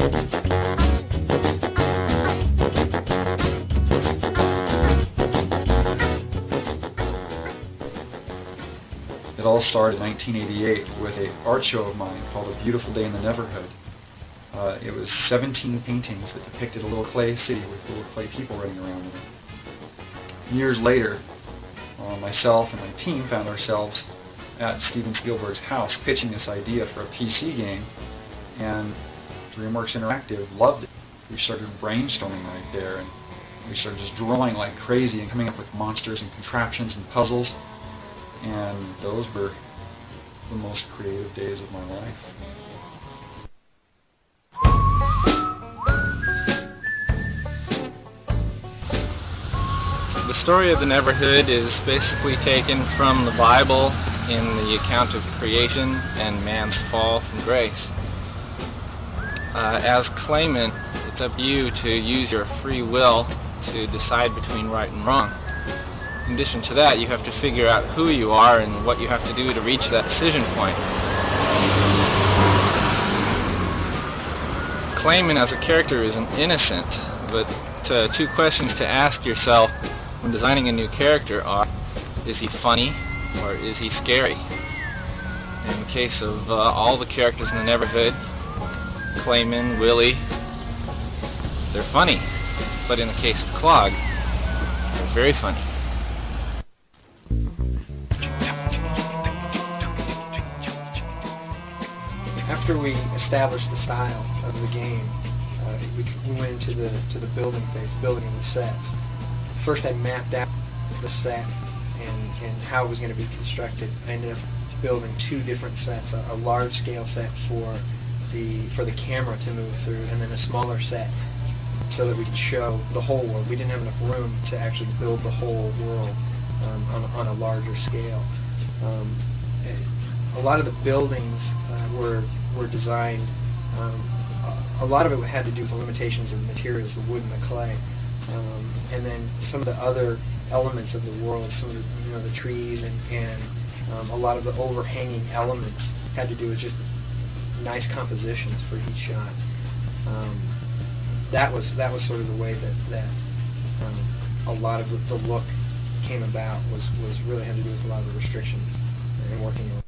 It all started in 1988 with an art show of mine called A Beautiful Day in the Neverhood. It was 17 paintings that depicted a little clay city with little clay people running around in it. Years later, myself and my team found ourselves at Steven Spielberg's house pitching this idea for a PC game, and DreamWorks Interactive loved it. We started brainstorming right there, and we started just drawing like crazy and coming up with monsters and contraptions and puzzles, and those were the most creative days of my life. The story of the Neverhood is basically taken from the Bible in the account of creation and man's fall from grace. As claimant, it's up to you to use your free will to decide between right and wrong. In addition to that, you have to figure out who you are and what you have to do to reach that decision point. Claimant as a character is an innocent, but two questions to ask yourself when designing a new character are, is he funny or is he scary? In the case of all the characters in the Neverhood, Clayman, Willie, they're funny. But in the case of Clog, they're very funny. After we established the style of the game, we went into the building phase, building the sets. First I mapped out the set and how it was going to be constructed. I ended up building two different sets, a large scale set for the camera to move through, and then a smaller set so that we could show the whole world. We didn't have enough room to actually build the whole world on a larger scale. A lot of the buildings were designed, a lot of it had to do with the limitations of the materials, the wood and the clay. And then some of the other elements of the world, some of the trees and a lot of the overhanging elements had to do with just nice compositions for each shot. That was sort of the way that a lot of the look came about, was really had to do with a lot of the restrictions and working on.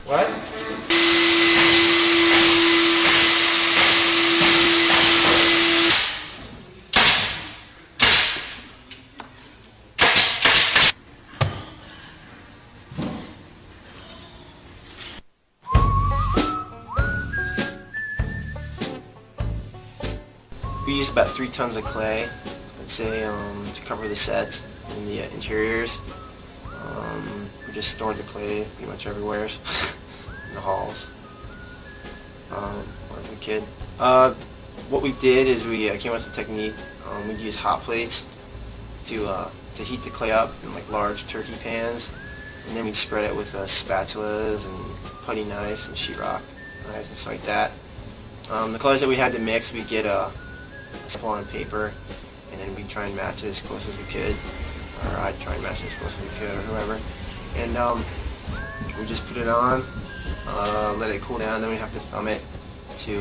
What? We used about 3 tons of clay, I'd say, to cover the sets and the interiors. We just stored the clay pretty much everywhere in the halls when I was a kid. What we did is we came up with a technique. We'd use hot plates to heat the clay up in like large turkey pans, and then we'd spread it with spatulas and putty knives and sheetrock knives and stuff like that. The colors that we had to mix, we'd get a sample on paper, and then we'd try and match it as close as we could, or I'd try and match it as close as we could, or whoever. And we just put it on, let it cool down, then we have to thumb it to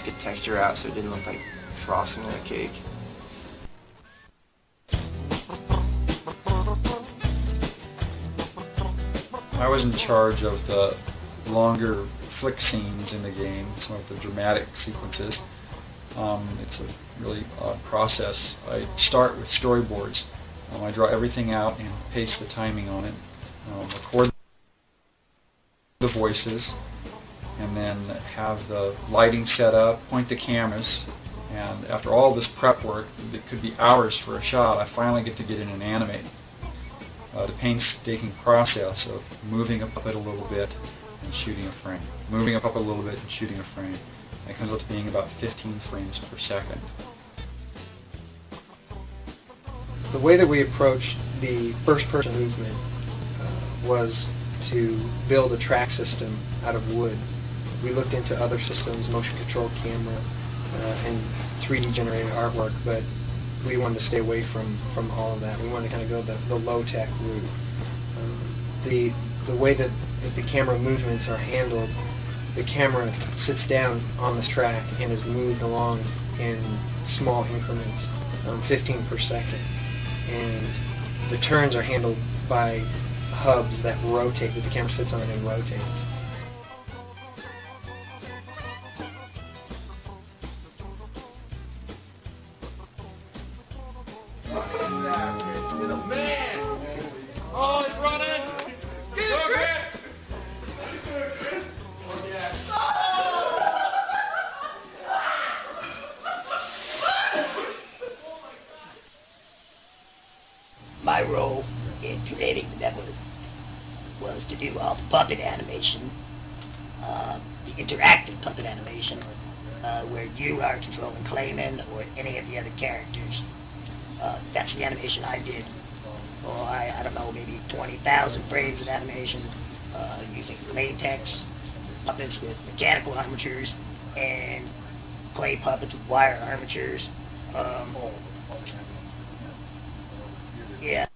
get texture out so it didn't look like frosting on a cake. I was in charge of the longer flick scenes in the game, some of the dramatic sequences. It's a really odd process. I start with storyboards. I draw everything out and paste the timing on it, record the voices, and then have the lighting set up, point the cameras, and after all this prep work, it could be hours for a shot, I finally get to get in and animate. The painstaking process of moving a puppet a little bit and shooting a frame. Moving a puppet a little bit and shooting a frame. That comes up to being about 15 frames per second. The way that we approached the first-person movement was to build a track system out of wood. We looked into other systems, motion-controlled camera, and 3D generated artwork, but we wanted to stay away from all of that. We wanted to kind of go the low-tech route. The way that the camera movements are handled, the camera sits down on this track and is moved along in small increments, 15 per second. And the turns are handled by hubs that rotate, that the camera sits on and rotates. My role in creating the Neverhood was to do all the puppet animation, the interactive puppet animation, where you are controlling Clayman or any of the other characters. That's the animation I did. I don't know, maybe 20,000 frames of animation using latex puppets with mechanical armatures and clay puppets with wire armatures. Yeah.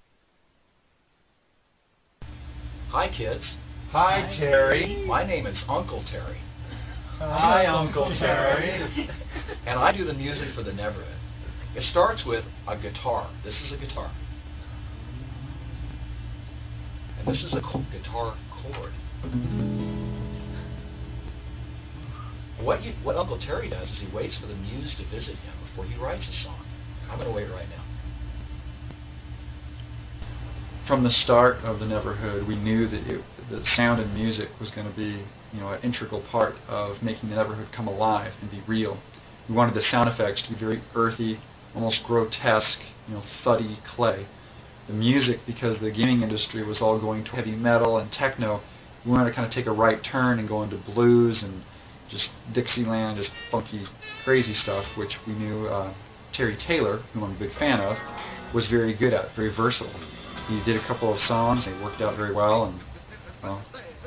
Hi, kids. Hi, Terry. My name is Uncle Terry. Hi, Uncle Terry. And I do the music for the Neverhood. It starts with a guitar. This is a guitar. And this is a guitar chord. What Uncle Terry does is he waits for the muse to visit him before he writes a song. I'm going to wait right now. From the start of the Neverhood, we knew that that sound and music was going to be, an integral part of making the Neverhood come alive and be real. We wanted the sound effects to be very earthy, almost grotesque, thuddy clay. The music, because the gaming industry was all going to heavy metal and techno, we wanted to kind of take a right turn and go into blues and just Dixieland, just funky, crazy stuff, which we knew Terry Taylor, whom I'm a big fan of, was very good at, very versatile. He did a couple of songs, they worked out very well, and,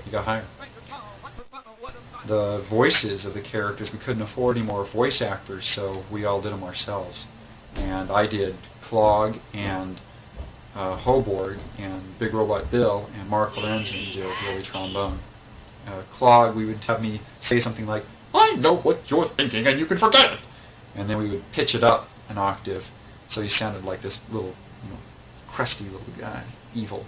he got hired. The voices of the characters, we couldn't afford any more voice actors, so we all did them ourselves. And I did Clog and Hoborg and Big Robot Bill, and Mark Lorenzen did Billy Trombone. Clog, we would have me say something like, "I know what you're thinking and you can forget it!" And then we would pitch it up an octave, so he sounded like this little, crusty little guy, evil.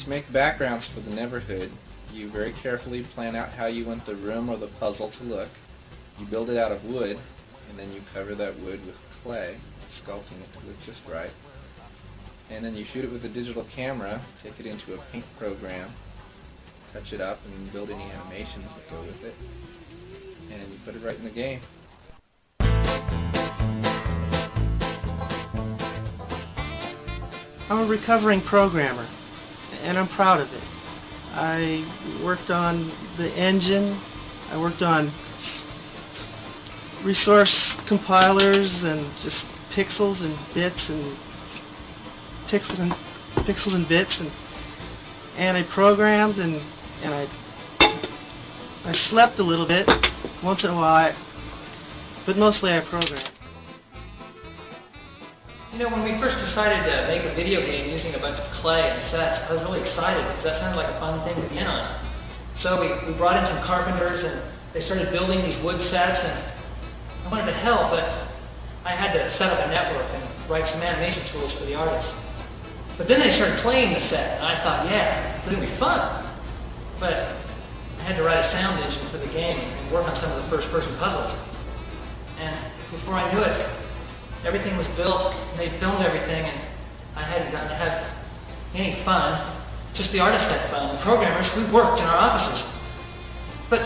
To make backgrounds for the Neverhood, you very carefully plan out how you want the room or the puzzle to look. You build it out of wood, and then you cover that wood with clay, sculpting it to look just right. And then you shoot it with a digital camera, take it into a paint program, touch it up, and build any animations that go with it. And you put it right in the game. I'm a recovering programmer, and I'm proud of it. I worked on the engine, I worked on resource compilers and just pixels and bits and pixels and bits, and I programmed and I slept a little bit once in a while, but mostly I programmed. When we first decided to make a video game using a bunch of clay and sets, I was really excited because that sounded like a fun thing to be in on. So we brought in some carpenters and they started building these wood sets, and I wanted to help, but I had to set up a network and write some animation tools for the artists. But then they started playing the set, and I thought, yeah, it's going to be fun. but I had to write a sound engine for the game and work on some of the first-person puzzles. And before I knew it, everything was built, and they filmed everything, and I hadn't gotten to have any fun. Just the artists had fun. The programmers, we worked in our offices. But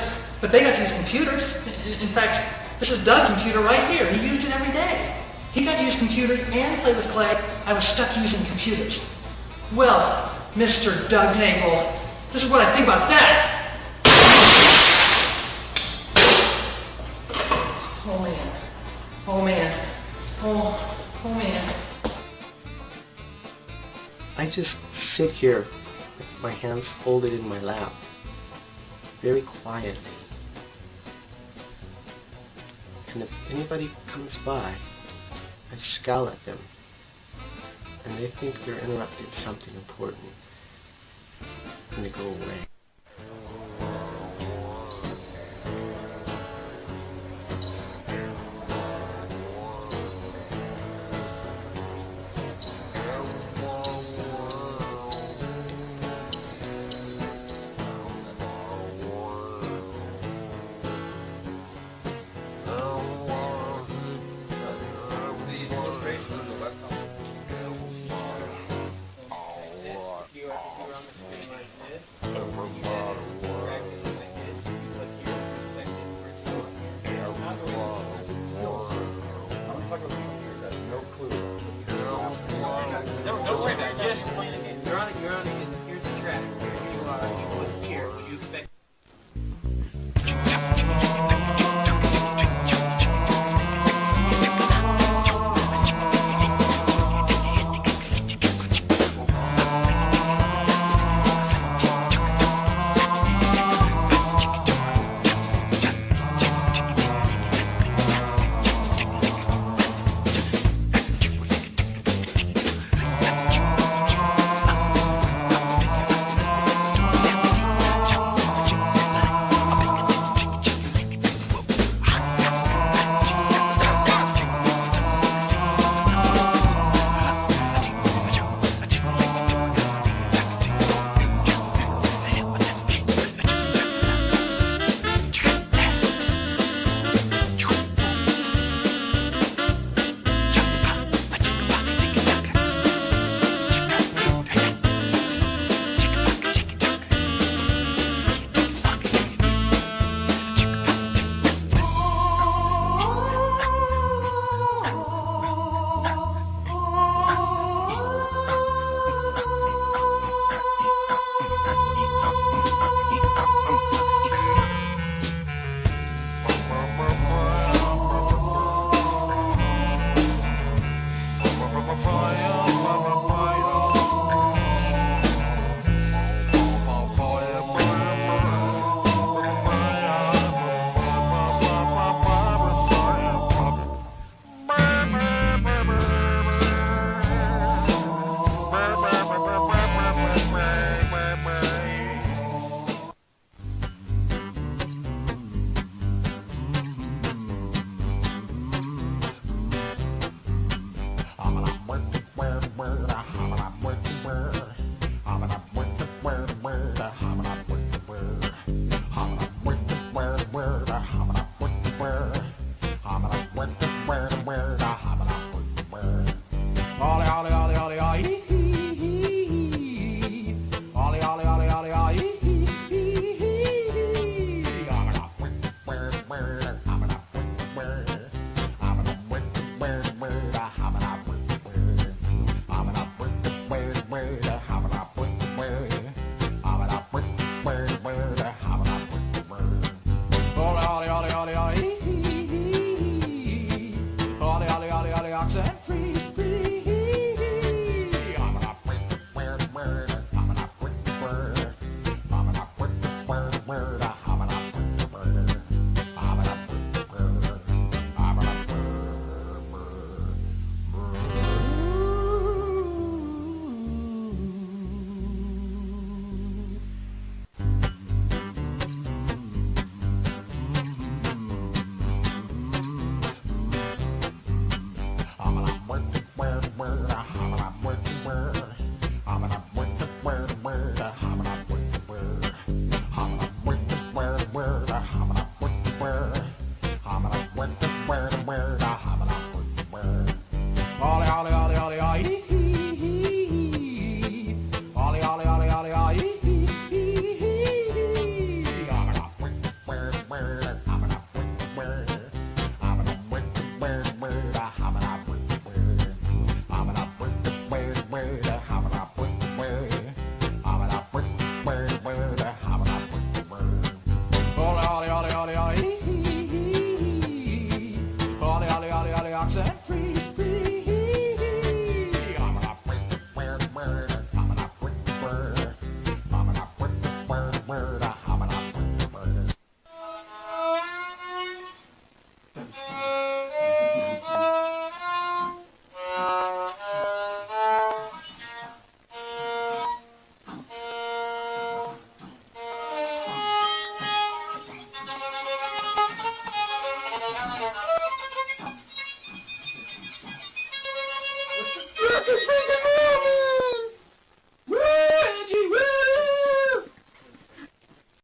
they got to use computers. In fact, this is Doug's computer right here. He used it every day. He got to use computers and play with clay. I was stuck using computers. Well, Mr. Doug Nagel, this is what I think about that. Oh man. Oh man. Oh man. I just sit here with my hands folded in my lap, very quietly. And if anybody comes by, I scowl at them, and they think they're interrupting something important, and they go away. Don't worry about it. Just playing the game. You're on it. Here's the track. Here you are. You put here. What do you expect? the house.